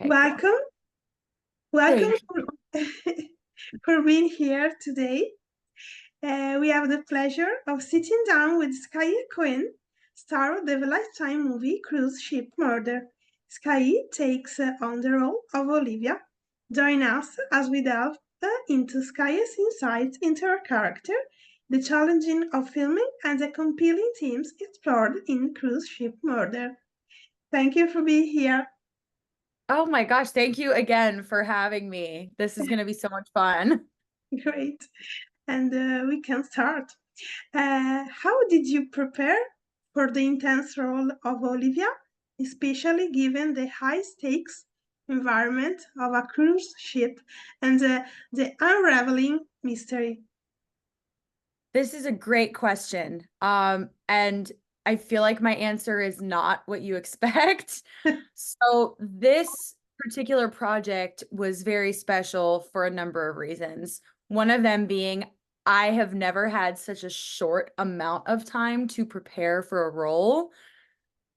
Okay, cool. Welcome, welcome Thank for, for being here today. We have the pleasure of sitting down with Skye Coyne, star of the Lifetime movie Cruise Ship Murder. Skye takes on the role of Olivia. Join us as we delve into Skye's insights into her character, the challenging of filming, and the compelling themes explored in Cruise Ship Murder. Thank you for being here. Oh my gosh, thank you again for having me. This is going to be so much fun. Great. And we can start. How did you prepare for the intense role of Olivia, especially given the high stakes environment of a cruise ship and the unraveling mystery? This is a great question. And I feel like my answer is not what you expect. So this particular project was very special for a number of reasons. One of them being I have never had such a short amount of time to prepare for a role.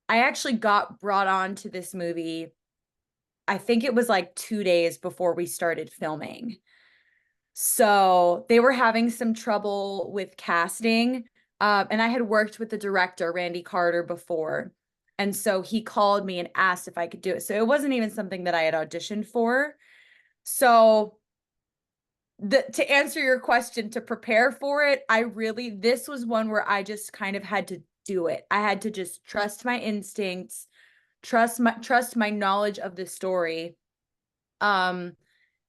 I actually got brought on to this movie, I think it was like 2 days before we started filming. So they were having some trouble with casting. And I had worked with the director, Randy Carter, before. And so he called me and asked if I could do it. So it wasn't even something that I had auditioned for. So to answer your question, to prepare for it, this was one where I just kind of had to do it. I had to just trust my instincts, trust my knowledge of the story. Um,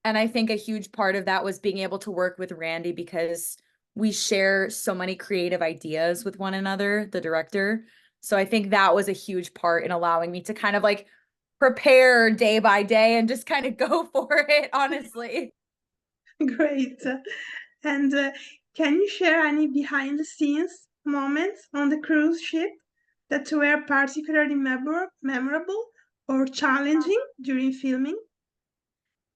and I think a huge part of that was being able to work with Randy because we share so many creative ideas with one another, the director. So I think that was a huge part in allowing me to kind of like prepare day by day and just kind of go for it, honestly. Great. And can you share any behind the scenes moments on the cruise ship that were particularly memorable or challenging during filming?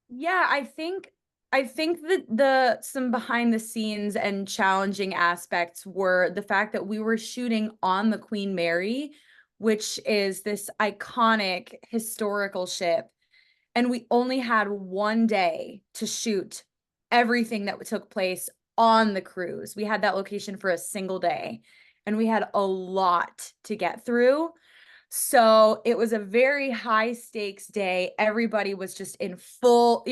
Yeah, I think that the some behind the scenes and challenging aspects were the fact that we were shooting on the Queen Mary, which is this iconic historical ship, and we only had one day to shoot everything that took place on the cruise. We had that location for a single day, and we had a lot to get through. So it was a very high stakes day. Everybody was just in full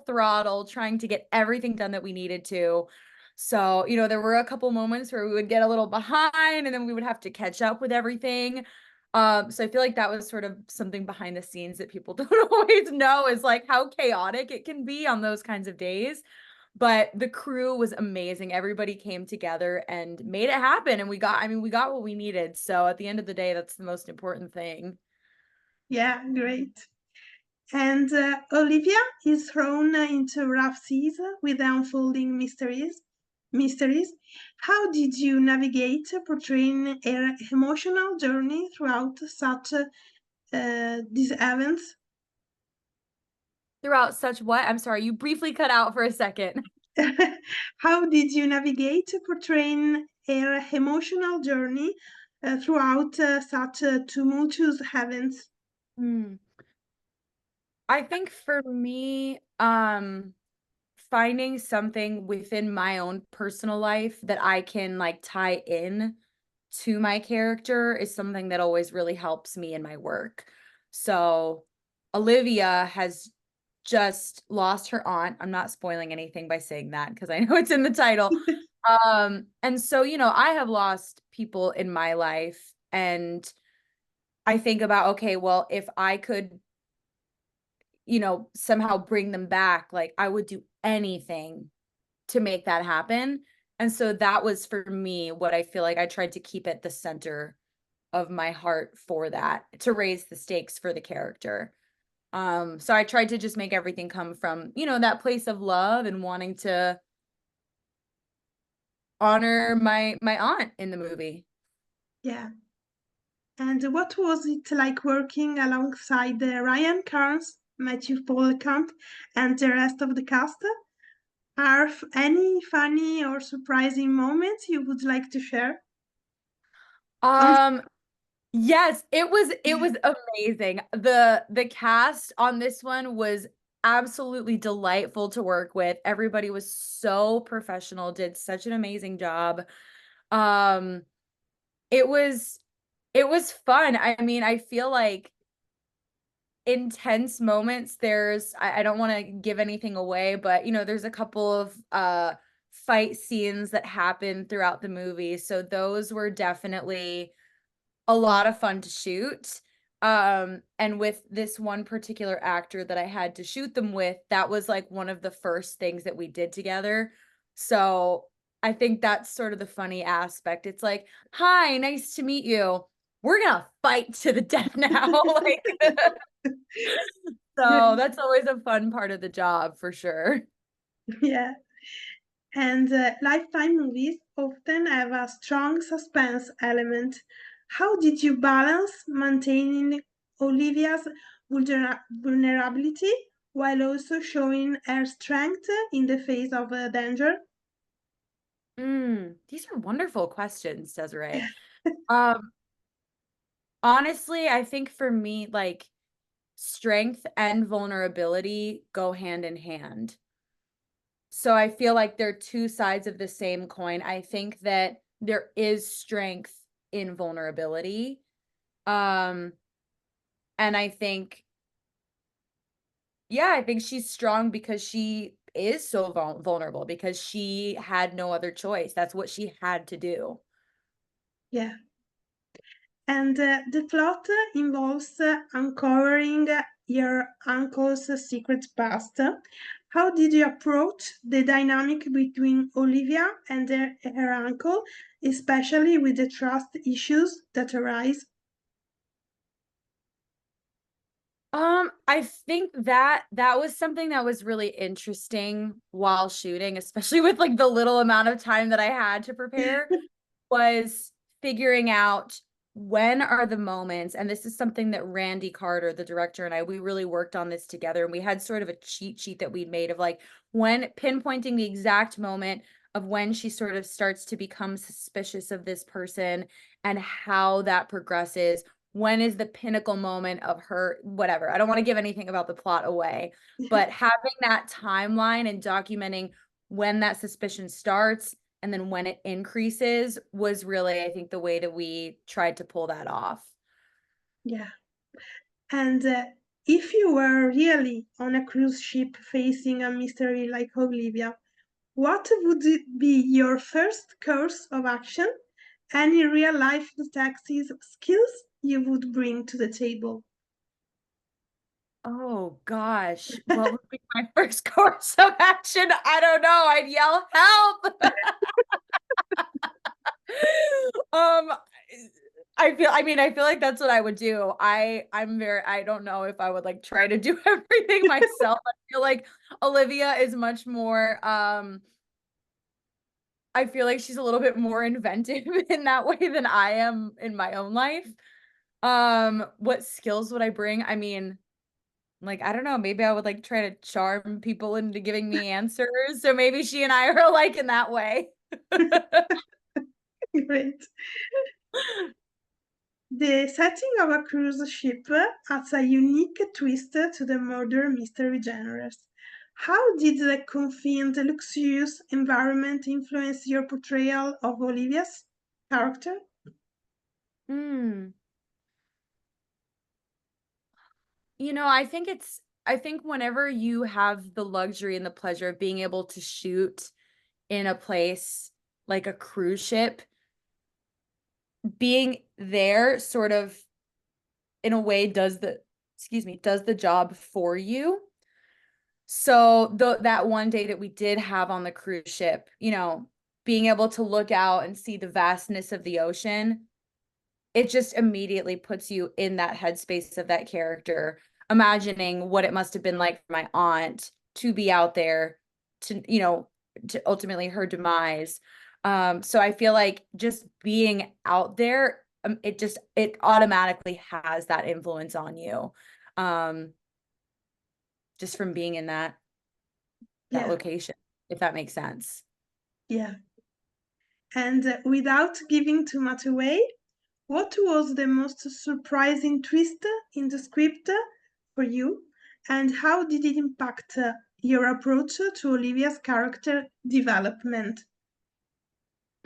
throttle, trying to get everything done that we needed to. So, there were a couple moments where we would get a little behind and then we would have to catch up with everything. So I feel like that was sort of something behind the scenes that people don't always know is like how chaotic it can be on those kinds of days. But the crew was amazing. Everybody came together and made it happen. And we got what we needed. So at the end of the day, that's the most important thing. Yeah, great. And Olivia is thrown into rough seas with unfolding mysteries. Mysteries. How did you navigate portraying her emotional journey throughout such these events? Throughout such what? I'm sorry, you briefly cut out for a second. How did you navigate portraying her emotional journey throughout such tumultuous events? Hmm. I think for me, finding something within my own personal life that I can like tie in to my character is something that always really helps me in my work. So Olivia has just lost her aunt. I'm not spoiling anything by saying that because I know it's in the title. And so, I have lost people in my life and I think about, okay, well, if I could somehow bring them back, like I would do anything to make that happen. And so that was for me what I feel like I tried to keep at the center of my heart for that, to raise the stakes for the character. So I tried to just make everything come from, that place of love and wanting to honor my aunt in the movie. Yeah. And what was it like working alongside Ryan Carnes, Matthew Pohlkamp, and the rest of the cast? Are any funny or surprising moments you would like to share? On Um Yes, it was amazing. The cast on this one was absolutely delightful to work with. Everybody was so professional, did such an amazing job. Um, it was it was fun. I mean, I feel like intense moments, I don't want to give anything away, but there's a couple of fight scenes that happen throughout the movie. So those were definitely a lot of fun to shoot. And with this one particular actor that I had to shoot them with, that was like one of the first things that we did together. So I think that's sort of the funny aspect. It's like, hi, nice to meet you. We're gonna fight to the death now. Like, so Great. that's always a fun part of the job for sure. Yeah. And Lifetime movies often have a strong suspense element. How did you balance maintaining Olivia's vulnerability while also showing her strength in the face of danger? These are wonderful questions, Desiree. Um, Honestly, I think for me, like, strength and vulnerability go hand in hand. So I feel like they're two sides of the same coin. I think that there is strength in vulnerability. Um, and I think, yeah, I think she's strong because she is so vulnerable because she had no other choice. That's what she had to do. Yeah. And the plot involves uncovering your uncle's secret past. How did you approach the dynamic between Olivia and her uncle, especially with the trust issues that arise? I think that was something that was really interesting while shooting, especially with like the little amount of time that I had to prepare, was figuring out when are the moments, and this is something that Randy Carter, the director, and we really worked on this together, and we had sort of a cheat sheet that we'd made of like when pinpointing the exact moment of when she sort of starts to become suspicious of this person and how that progresses. When is the pinnacle moment of her, whatever. I don't want to give anything about the plot away, but having that timeline and documenting when that suspicion starts and then when it increases was really, I think, the way that we tried to pull that off. Yeah. And if you were really on a cruise ship facing a mystery like Olivia, what would it be your first course of action? Any real life detective skills you would bring to the table? Oh gosh, what would be my first course of action? I don't know. I'd yell help. Um, I feel like that's what I would do. I don't know if I would like try to do everything myself. I feel like Olivia is much more I feel like she's a little bit more inventive in that way than I am in my own life. What skills would I bring? I mean, like, I don't know, maybe I would like try to charm people into giving me answers. So maybe she and I are alike in that way. Great. The setting of a cruise ship adds a unique twist to the murder mystery genres. How did the confined, luxurious environment influence your portrayal of Olivia's character? Hmm. I think whenever you have the luxury and the pleasure of being able to shoot in a place like a cruise ship, being there sort of in a way does the job for you. So that one day that we did have on the cruise ship, being able to look out and see the vastness of the ocean, it just immediately puts you in that headspace of that character, imagining what it must have been like for my aunt to be out there to ultimately her demise. So I feel like just being out there, it automatically has that influence on you. Um, just from being in that Yeah, location, if that makes sense. yeah. And without giving too much away, What was the most surprising twist in the script for you, and how did it impact your approach to Olivia's character development?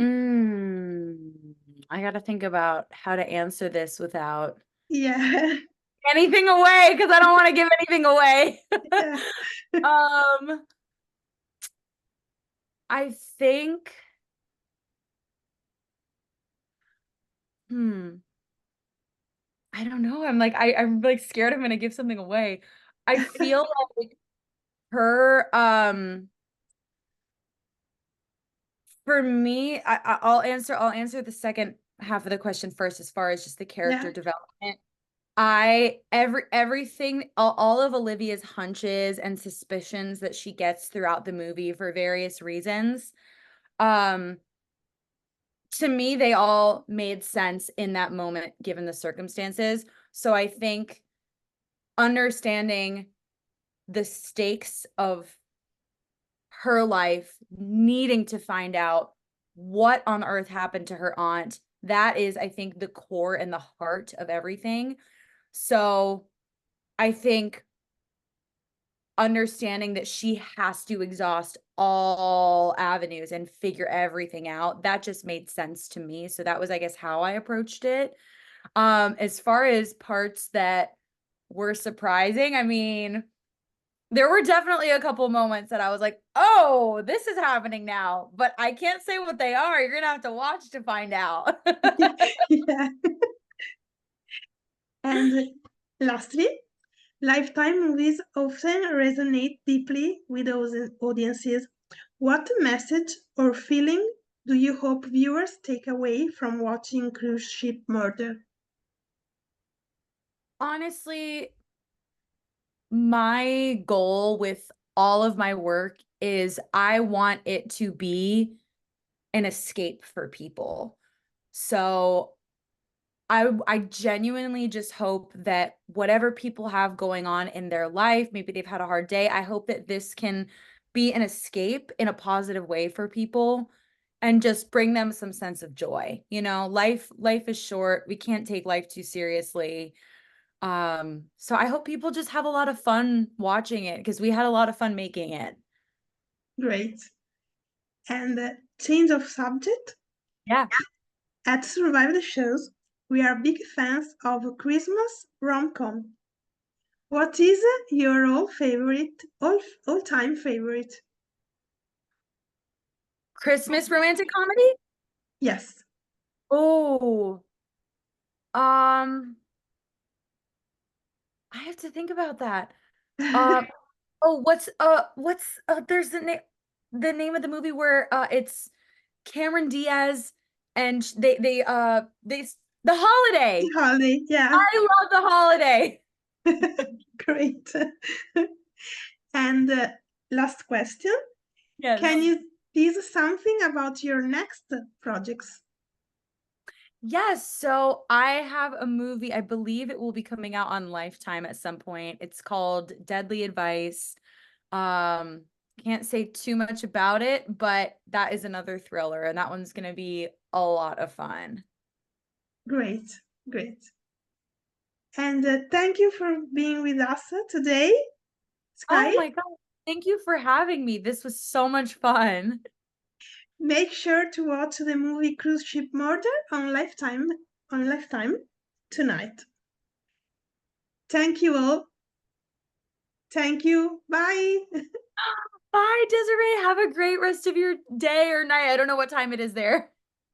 Mm, I gotta think about how to answer this without Yeah, anything away because I don't want to give anything away. yeah, Um, I think, hmm, I don't know. I'm like scared I'm gonna give something away. I feel like her, for me, I'll answer the second half of the question first as far as just the yeah, character development. Everything, all of Olivia's hunches and suspicions that she gets throughout the movie for various reasons, um, to me, they all made sense in that moment given the circumstances. So I think understanding the stakes of her life, needing to find out what on earth happened to her aunt, that is, I think, the core and the heart of everything. So I think understanding that she has to exhaust all avenues and figure everything out, that just made sense to me. So that was, I guess, how I approached it. As far as parts that were surprising, I mean, there were definitely a couple moments that I was like, "Oh, this is happening now," but I can't say what they are. You're gonna have to watch to find out. yeah. And lastly, Lifetime movies often resonate deeply with those audiences. What message or feeling do you hope viewers take away from watching Cruise Ship Murder? Honestly, my goal with all of my work is I want it to be an escape for people. So I genuinely just hope that whatever people have going on in their life, maybe they've had a hard day, I hope that this can be an escape in a positive way for people and just bring them some sense of joy. You know, life is short. We can't take life too seriously. So I hope people just have a lot of fun watching it because we had a lot of fun making it. Great. And change of subject. Yeah. At Survive the Shows, we are big fans of Christmas rom-com. What is your all-time favorite? Christmas romantic comedy? Yes. Oh, um, I have to think about that. Um, oh, there's the name of the movie where it's Cameron Diaz and the Holiday. Holiday, yeah. I love The Holiday. Great. And last question. Can Yes. you tease something about your next projects? Yes, so I have a movie, I believe it will be coming out on Lifetime at some point. It's called Deadly Advice. Um, can't say too much about it, but that is another thriller, and that one's gonna be a lot of fun. Great, great. And thank you for being with us today, Oh Skye. my God. Thank you for having me. This was so much fun. Make sure to watch the movie Cruise Ship Murder on Lifetime tonight. Thank you all. Thank you. Bye. Bye, Desiree. Have a great rest of your day or night. I don't know what time it is there.